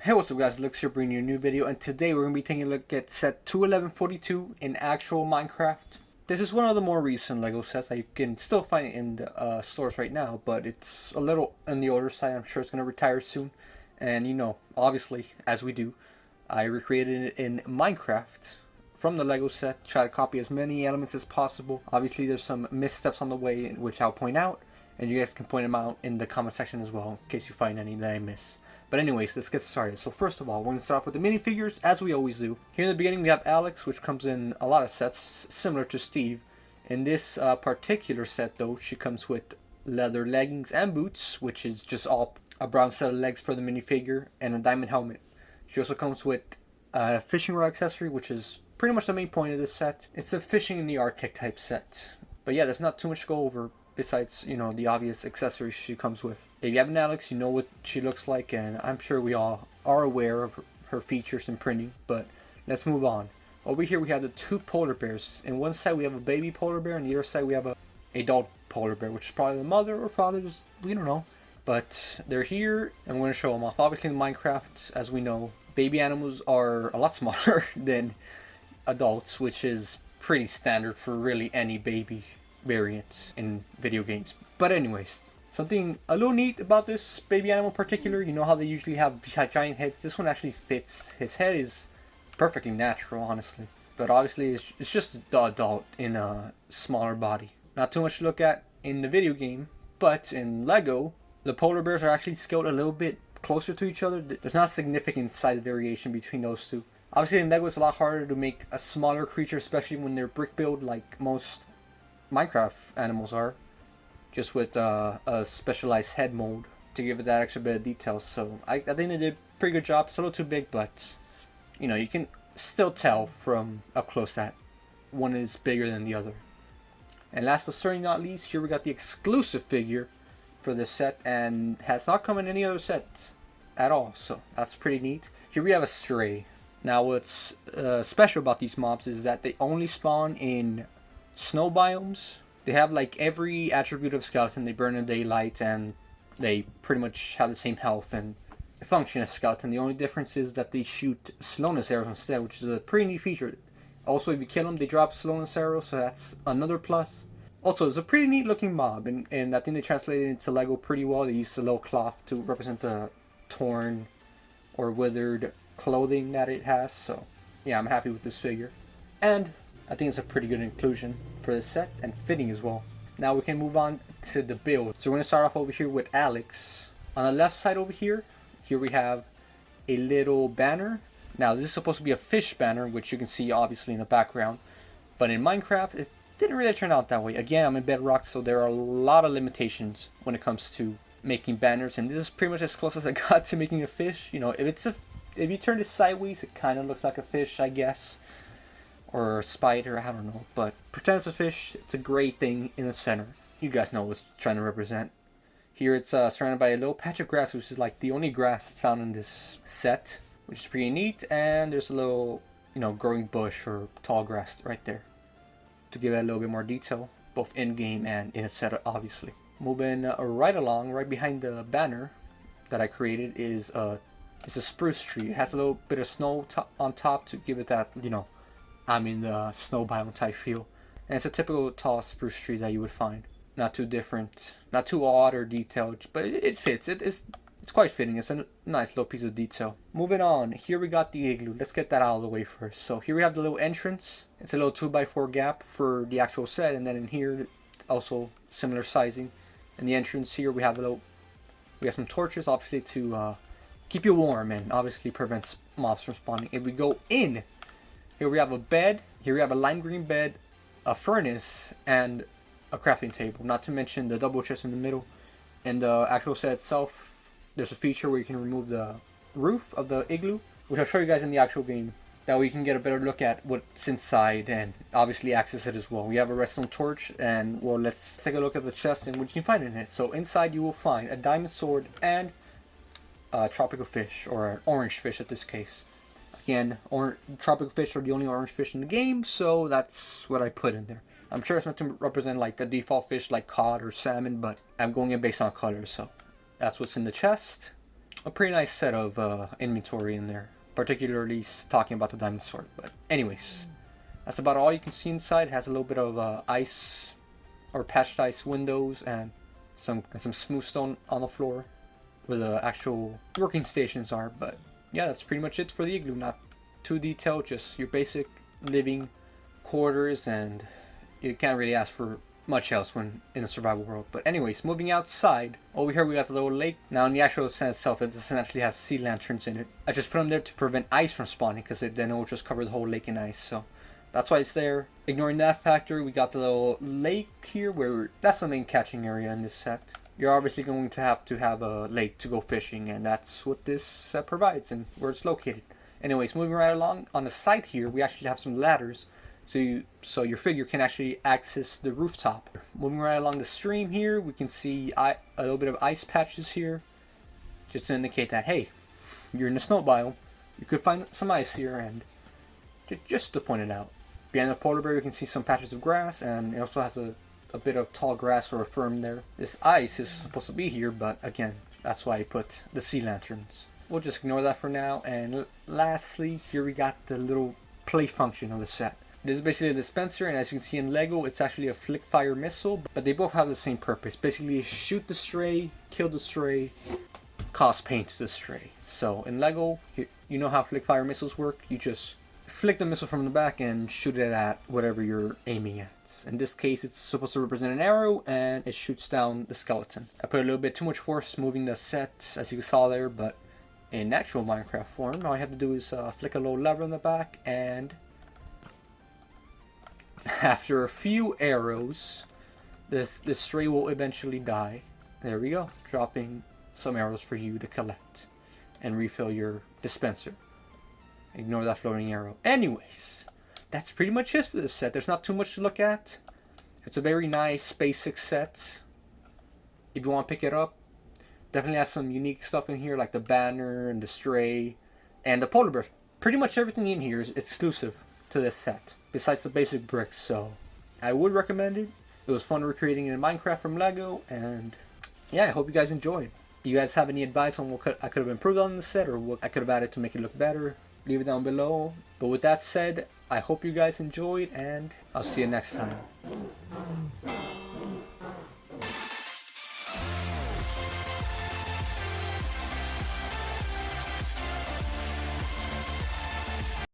Hey, what's up guys, Looks here bringing you a new video, and today we're going to be taking a look at set 21142 in actual Minecraft. This is one of the more recent LEGO sets. You can still find it in the stores right now, but it's a little on the older side. I'm sure it's going to retire soon. And you know, obviously, as we do, I recreated it in Minecraft from the LEGO set, try to copy as many elements as possible. Obviously there's some missteps on the way, which I'll point out, and you guys can point them out in the comment section as well, in case you find any that I miss. But anyways, let's get started. So first of all, we're going to start off with the minifigures, as we always do. Here in the beginning we have Alex, which comes in a lot of sets, similar to Steve. In this particular set though, she comes with leather leggings and boots, which is just all a brown set of legs for the minifigure, and a diamond helmet. She also comes with a fishing rod accessory, which is pretty much the main point of this set. It's a fishing in the Arctic type set. But yeah, there's not too much to go over besides, you know, the obvious accessories she comes with. If you have an Alex, you know what she looks like, and I'm sure we all are aware of her features and printing, but let's move on. Over here we have the two polar bears. In one side we have a baby polar bear, and the other side we have a adult polar bear, which is probably the mother or father, just, we don't know. But they're here, and we're going to show them off. Obviously in Minecraft, as we know, baby animals are a lot smaller than adults, which is pretty standard for really any baby variant in video games. But anyways, something a little neat about this baby animal in particular, you know how they usually have giant heads? This one actually fits. His head is perfectly natural, honestly. But obviously it's just the adult in a smaller body. Not too much to look at in the video game, but in LEGO, the polar bears are actually scaled a little bit closer to each other. There's not significant size variation between those two. Obviously in LEGO it's a lot harder to make a smaller creature, especially when they're brick built like most Minecraft animals are, just with a specialized head mold to give it that extra bit of detail. So I think they did a pretty good job. It's a little too big, but you know, you can still tell from up close that one is bigger than the other. And last but certainly not least, here we got the exclusive figure for this set, and has not come in any other set at all, so that's pretty neat. Here we have a Stray. Now what's special about these mobs is that they only spawn in snow biomes. They have like every attribute of skeleton. They burn in daylight, and they pretty much have the same health and function as skeleton. The only difference is that they shoot slowness arrows instead, which is a pretty neat feature. Also, if you kill them, they drop slowness arrows, so that's another plus. Also, it's a pretty neat looking mob, and I think they translated it into LEGO pretty well. They used a little cloth to represent the torn or withered clothing that it has, so yeah, I'm happy with this figure. And I think it's a pretty good inclusion for this set, and fitting as well. Now we can move on to the build. So we're going to start off over here with Alex. On the left side over here we have a little banner. Now this is supposed to be a fish banner, which you can see obviously in the background, but in Minecraft it didn't really turn out that way. Again, I'm in Bedrock, so there are a lot of limitations when it comes to making banners, and this is pretty much as close as I got to making a fish. You know, if you turn this sideways, it kind of looks like a fish, I guess, or a spider, I don't know, but pretend it's a fish. It's a gray thing in the center. You guys know what it's trying to represent. Here it's surrounded by a little patch of grass, which is like the only grass that's found in this set, which is pretty neat, and there's a little, you know, growing bush or tall grass right there to give it a little bit more detail, both in-game and in a set, obviously. Moving right along, right behind the banner that I created is it's a spruce tree. It has a little bit of snow on top to give it that, you know, I'm in the snow biome type feel. And it's a typical tall spruce tree that you would find. Not too different, not too odd or detailed, but it fits. It's quite fitting. It's a nice little piece of detail. Moving on, here we got the igloo. Let's get that out of the way first. So here we have the little entrance. It's a little 2x4 gap for the actual set, and then in here also similar sizing. In the entrance here we have some torches, obviously to keep you warm and obviously prevents mobs from spawning. If we go in, here we have a bed. Here we have a lime green bed, a furnace, and a crafting table. Not to mention the double chest in the middle. In the actual set itself, there's a feature where you can remove the roof of the igloo, which I'll show you guys in the actual game. That way you can get a better look at what's inside and obviously access it as well. We have a redstone torch, and well, let's take a look at the chest and what you can find in it. So inside you will find a diamond sword and a tropical fish, or an orange fish at this case. Again, tropical fish are the only orange fish in the game, so that's what I put in there. I'm sure it's meant to represent like the default fish like cod or salmon, but I'm going in based on color, so that's what's in the chest. a pretty nice set of inventory in there, particularly talking about the diamond sword. But anyways, that's about all you can see inside. It has a little bit of ice or patched ice windows and some smooth stone on the floor where the actual working stations are. But yeah, that's pretty much it for the Igloo. Not too detailed, just your basic living quarters, and you can't really ask for much else when in a survival world. But anyways, moving outside, over here we got the little lake. Now in the actual set itself, it doesn't actually have sea lanterns in it. I just put them there to prevent ice from spawning, because then it will just cover the whole lake in ice. So that's why it's there. Ignoring that factor, we got the little lake here, where that's the main catching area in this set. You're obviously going to have a lake to go fishing, and that's what this set provides and where it's located. Anyways, moving right along, on the side here, we actually have some ladders, so your figure can actually access the rooftop. Moving right along the stream here, we can see a little bit of ice patches here, just to indicate that, hey, you're in the snow biome. You could find some ice here, and just to point it out. Behind the polar bear, you can see some patches of grass, and it also has a bit of tall grass or a fern there. This ice is supposed to be here, but again, that's why I put the sea lanterns. We'll just ignore that for now. And lastly, here we got the little play function of the set. This is basically a dispenser, and as you can see in Lego, it's actually a flick fire missile, but they both have the same purpose. Basically, shoot the stray, kill the stray, cause pain to the stray. So in Lego, you know how flick fire missiles work. You just flick the missile from the back and shoot it at whatever you're aiming at. In this case, it's supposed to represent an arrow, and it shoots down the skeleton. I put a little bit too much force moving the set, as you saw there, but in actual Minecraft form, all I have to do is flick a little lever in the back, and after a few arrows, this stray will eventually die. There we go, dropping some arrows for you to collect and refill your dispenser. Ignore that floating arrow. Anyways, that's pretty much it for this set. There's not too much to look at. It's a very nice basic set. If you want to pick it up, definitely has some unique stuff in here, like the banner and the stray and the polar bear. Pretty much everything in here is exclusive to this set, besides the basic bricks. So I would recommend it. It was fun recreating it in Minecraft from Lego, and yeah, I hope you guys enjoyed. If you guys have any advice on what I could have improved on the set, or what I could have added to make it look better, leave it down below. But with that said, I hope you guys enjoyed, and I'll see you next time.